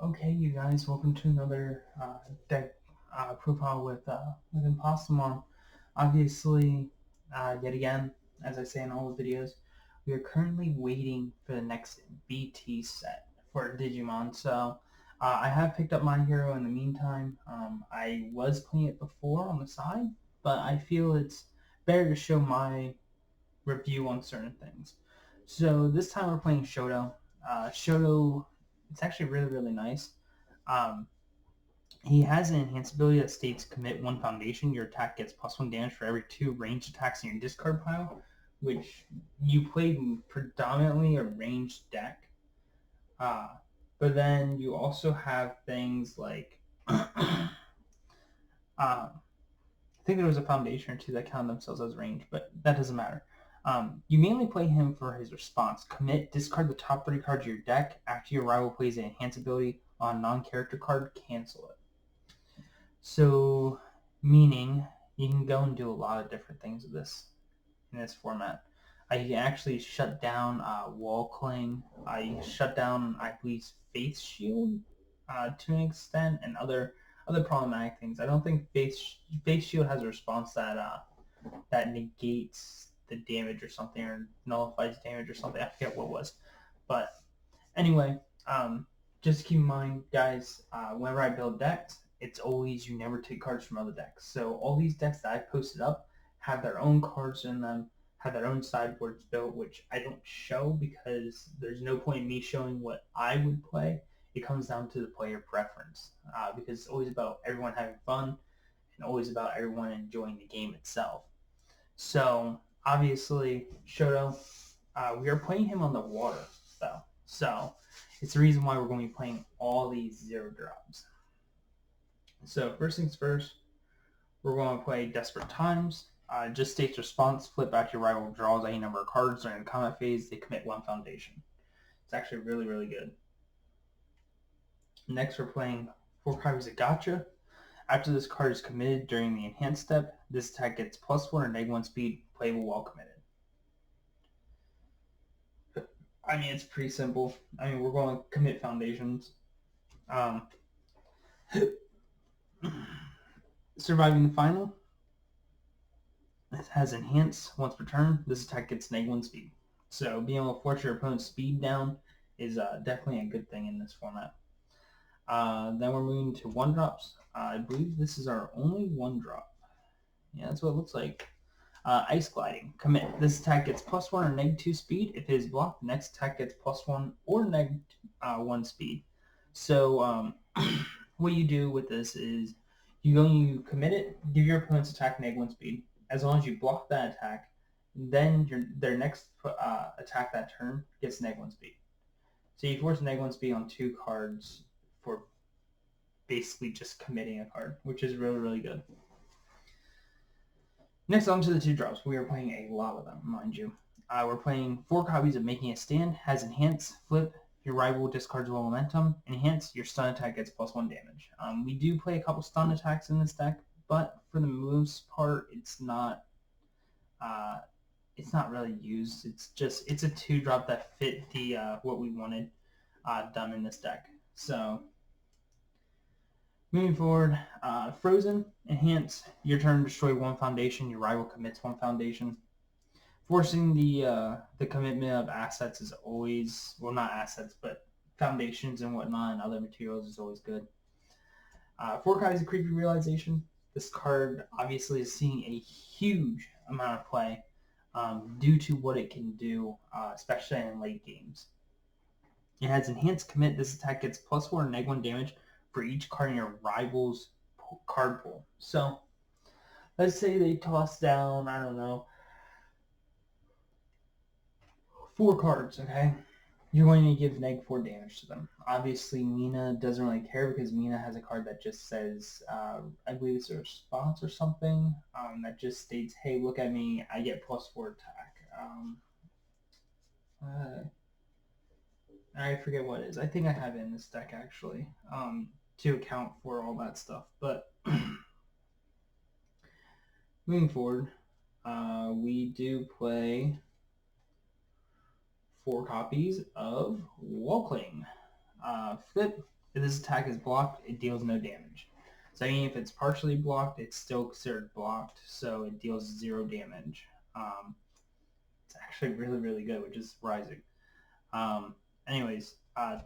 Okay, you guys, welcome to another deck profile with Impostomon. Obviously, yet again, as I say in all the videos, we are currently waiting for the next BT set for Digimon. So I have picked up my hero in the meantime. I was playing it before on the side, but I feel it's better to show my review on certain things. So this time we're playing Shoto. Shoto, it's actually really nice. Um, he has an enhanced ability that states commit one foundation. Your attack gets +1 damage for every 2 ranged attacks in your discard pile, which you played predominantly a ranged deck. Uh, but then you also have things like I think there was a foundation or two that count themselves as range, but that doesn't matter. You mainly play him for his response. Commit, discard the top 3 cards of your deck. After your rival plays an enhance ability on a non-character card, cancel it. So, meaning you can go and do a lot of different things with this in this format. You can actually shut down Wall Cling. You shut down, I believe, Faith Shield to an extent, and other problematic things. I don't think Faith Shield has a response that negates the damage or something, or nullifies damage or something. I forget what it was, but anyway, just keep in mind, guys, whenever I build decks, it's always you never take cards from other decks. So all these decks that I posted up have their own cards in them, have their own sideboards built, which I don't show because there's no point in me showing what I would play. It comes down to the player preference because it's always about everyone having fun and always about everyone enjoying the game itself. So obviously, Shoto, we are playing him on the water though. So it's the reason why we're going to be playing all these 0 drops. So first things first, we're going to play Desperate Times. Just states response, flip back your rival draws any number of cards during the combat phase. They commit 1 foundation. It's actually really good. Next, we're playing 4 copies of Gotcha. After this card is committed during the enhanced step, this attack gets +1 or -1 speed, playable while committed. I mean, it's pretty simple. I mean, we're going to commit foundations. Um, surviving the final. It has enhance once per turn. This attack gets -1 speed. So being able to force your opponent's speed down is definitely a good thing in this format. Then we're moving to 1-drops. I believe this is our only 1-drop. Yeah, that's what it looks like. Ice Gliding. Commit. This attack gets +1 or -2 speed. If it is blocked, the next attack gets +1 or -1 speed. So what you do with this is you commit it, give your opponent's attack -1 speed. As long as you block that attack, then their next attack that turn gets -1 speed. So you force -1 speed on 2 cards for basically just committing a card, which is really good. Next on to the 2-drops. We are playing a lot of them, mind you. We're playing 4 copies of Making a Stand. Has enhance, flip, your rival discards low momentum. Enhance, your stun attack gets +1 damage. We do play a couple stun attacks in this deck, but for the most part, it's not really used. It's a 2-drop that fit the what we wanted done in this deck. So moving forward, Frozen, enhance, your turn, destroy 1 foundation, your rival commits 1 foundation. Forcing the commitment of assets is always, well, not assets, but foundations and whatnot and other materials is always good. 4 copies of Creepy Realization. This card obviously is seeing a huge amount of play due to what it can do, especially in late games. It has enhanced commit. This attack gets +1 or -1 damage for each card in your rival's card pool. So let's say they toss down, I don't know, 4 cards, okay? You're going to give -4 damage to them. Obviously, Mina doesn't really care because Mina has a card that just says, I believe it's a response or something, that just states, hey, look at me, I get +4 attack. I forget what it is. I think I have it in this deck, actually, to account for all that stuff. But moving forward, we do play 4 copies of Walkling. Flip, If this attack is blocked, it deals no damage. So even if it's partially blocked, it's still considered blocked, so it deals 0 damage. It's actually really, really good, which is surprising. Anyways,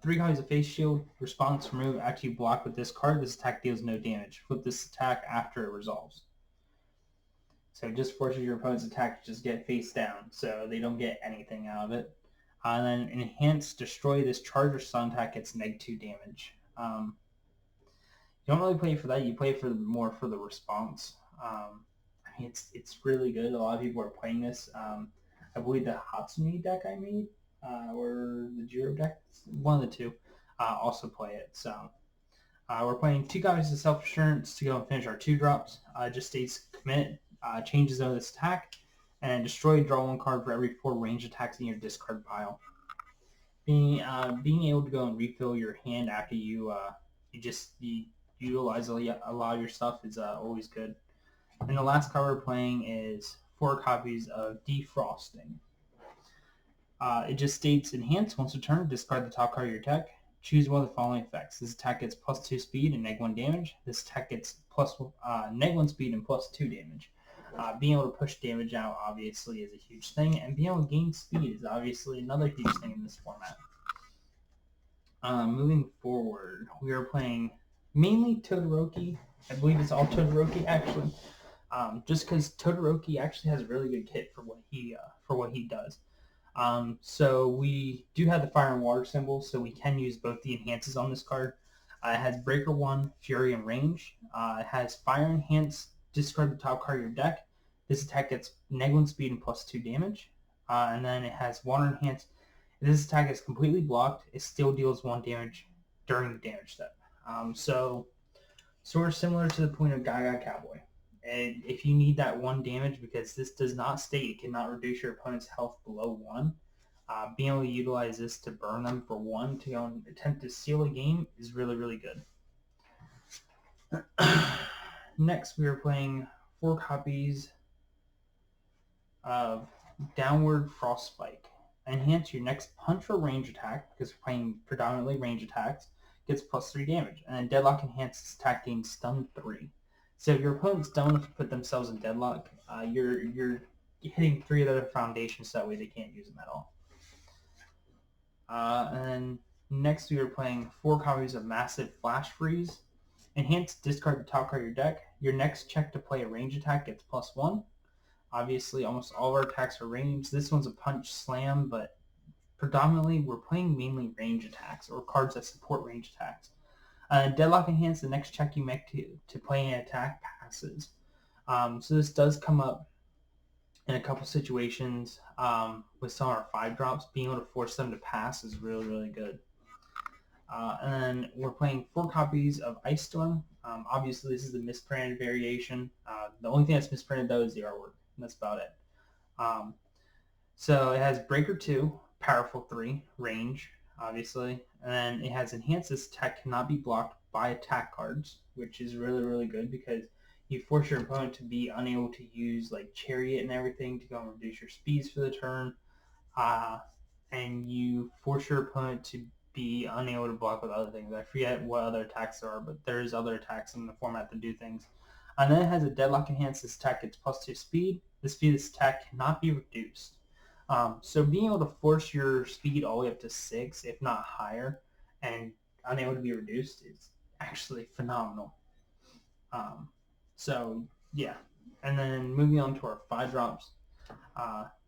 3 copies of Face Shield. Response remove after you block with this card. This attack deals no damage. Flip this attack after it resolves. So it just forces your opponent's attack to just get face down, so they don't get anything out of it. And then enhance, destroy this charge or stun attack gets -2 damage. You don't really play for that. You play for more for the response. I mean, it's really good. A lot of people are playing this. I believe the Hatsune deck I made, or the Jiro deck, one of the two, also play it. So we're playing 2 copies of Self Assurance to go and finish our 2 drops. Just states commit, changes of this attack, and destroy, draw 1 card for every 4 range attacks in your discard pile. Being able to go and refill your hand after you utilize a lot of your stuff is always good. And the last card we're playing is 4 copies of Defrosting. It just states enhance once a turn, discard the top card of your deck, choose one of the following effects. This attack gets +2 speed and -1 damage. This attack gets -1 speed and +2 damage. Being able to push damage out obviously is a huge thing, and being able to gain speed is obviously another huge thing in this format. Moving forward, we are playing mainly Todoroki. I believe it's all Todoroki actually, just because Todoroki actually has a really good kit for what he does. So we do have the fire and water symbol, so we can use both the enhances on this card. It has Breaker 1, Fury, and Range. It has Fire Enhance, discard the top card of your deck. This attack gets -1 speed and +2 damage. And then it has Water Enhance. If this attack is completely blocked, it still deals 1 damage during the damage step. So sort of similar to the point of Gaga Cowboy. And if you need that 1 damage, because this does not state it cannot reduce your opponent's health below 1, being able to utilize this to burn them for 1 to go and attempt to seal a game is really, really good. Next, we are playing 4 copies of Downward Frostspike. Enhance your next punch or range attack, because we're playing predominantly range attacks, gets +3 damage. And then Deadlock Enhances attack gains stun 3. So if your opponents don't put themselves in deadlock, you're hitting 3 other foundations, so that way they can't use them at all. And then next we are playing 4 copies of Massive Flash Freeze. Enhance, discard the top card of your deck. Your next check to play a range attack gets +1. Obviously, almost all of our attacks are ranged. This one's a punch slam, but predominantly we're playing mainly range attacks or cards that support range attacks. Deadlock Enhance, the next check you make to play an attack passes. So this does come up in a couple situations with some of our 5 drops. Being able to force them to pass is really, really good. And then we're playing 4 copies of Ice Storm. Obviously, this is the misprinted variation. The only thing that's misprinted, though, is the artwork. And that's about it. So it has Breaker 2, Powerful 3, Range, obviously. And then it has Enhance. This attack cannot be blocked by attack cards, which is really, really good because you force your opponent to be unable to use like Chariot and everything to go and reduce your speeds for the turn. And you force your opponent to be unable to block with other things. I forget what other attacks there are, but there's other attacks in the format that do things. And then it has a Deadlock Enhance. This attack gets +2 speed. The speed of this attack cannot be reduced. So being able to force your speed all the way up to 6, if not higher, and unable to be reduced is actually phenomenal. So yeah, and then moving on to our 5 drops.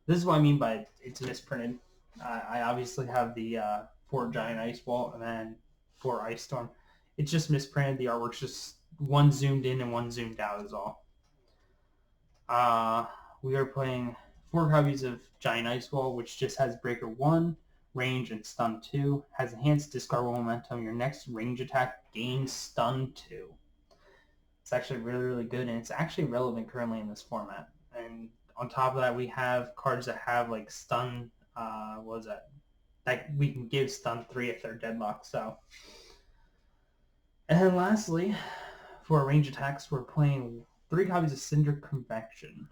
This is what I mean by it's misprinted. I obviously have the 4 Giant Ice Wall and then 4 Ice Storm. It's just misprinted. The artwork's just one zoomed in and one zoomed out is all. We are playing 4 copies of Giant Ice Wall, which just has Breaker 1, Range, and Stun 2. Has Enhanced, discard momentum. Your next range attack gains Stun 2. It's actually really, really good, and it's actually relevant currently in this format. And on top of that, we have cards that have like Stun, what is that? Like we can give Stun 3 if they're deadlocked, so. And then lastly, for our range attacks, we're playing 3 copies of Cinder Convection.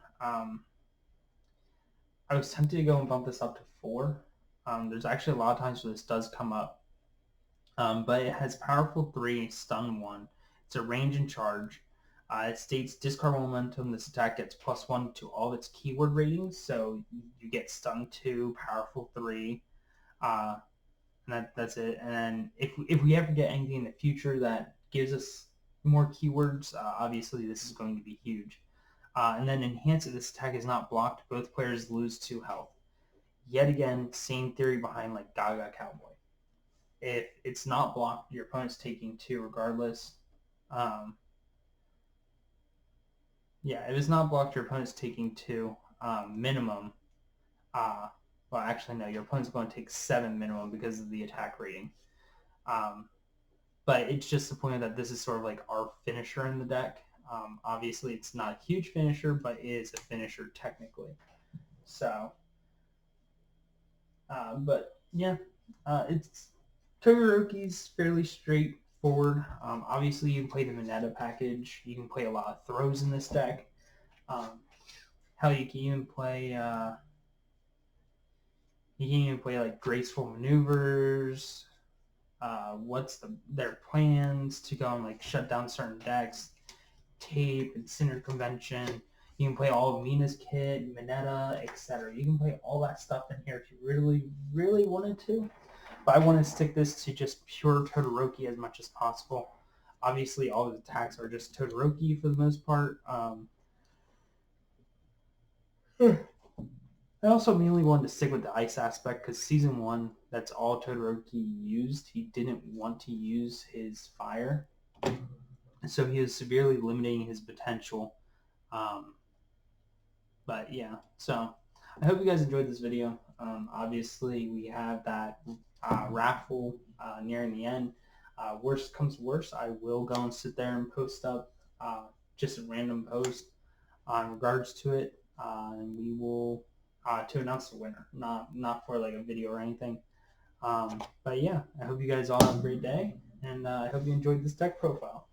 I was tempted to go and bump this up to 4. There's actually a lot of times where this does come up. But it has powerful 3, stun 1. It's a range and charge. It states discard momentum. This attack gets +1 to all of its keyword ratings. So you get stun 2, powerful 3, uh, and that's it. And then if we ever get anything in the future that gives us more keywords, obviously this is going to be huge. And then enhance it. This attack is not blocked. Both players lose 2 health. Yet again, same theory behind like Gaga Cowboy. If it's not blocked, your opponent's taking 2 regardless. Um, yeah, if it's not blocked, your opponent's taking 2 minimum. Uh, well, actually, no, your opponent's going to take 7 minimum because of the attack rating. But it's just the point that this is sort of like our finisher in the deck. Obviously, it's not a huge finisher, but it is a finisher technically. So, but yeah, it's Todoroki's fairly straightforward. Obviously, you can play the Mineta package. You can play a lot of throws in this deck. Hell, you can even play like graceful maneuvers. What's their plans to go and like shut down certain decks, tape and Cinder Convention. You can play all of Mina's kit, Mineta, etc. You can play all that stuff in here if you really, really wanted to. But I want to stick this to just pure Todoroki as much as possible. Obviously, all the attacks are just Todoroki for the most part. I also mainly wanted to stick with the ice aspect because season 1, that's all Todoroki used. He didn't want to use his fire, so he was severely limiting his potential. But yeah, so I hope you guys enjoyed this video. Obviously, we have that raffle nearing the end. Worst comes worst, I will go and sit there and post up just a random post in regards to it, and we will to announce the winner, not for like a video or anything. But yeah, I hope you guys all have a great day, and I hope you enjoyed this deck profile.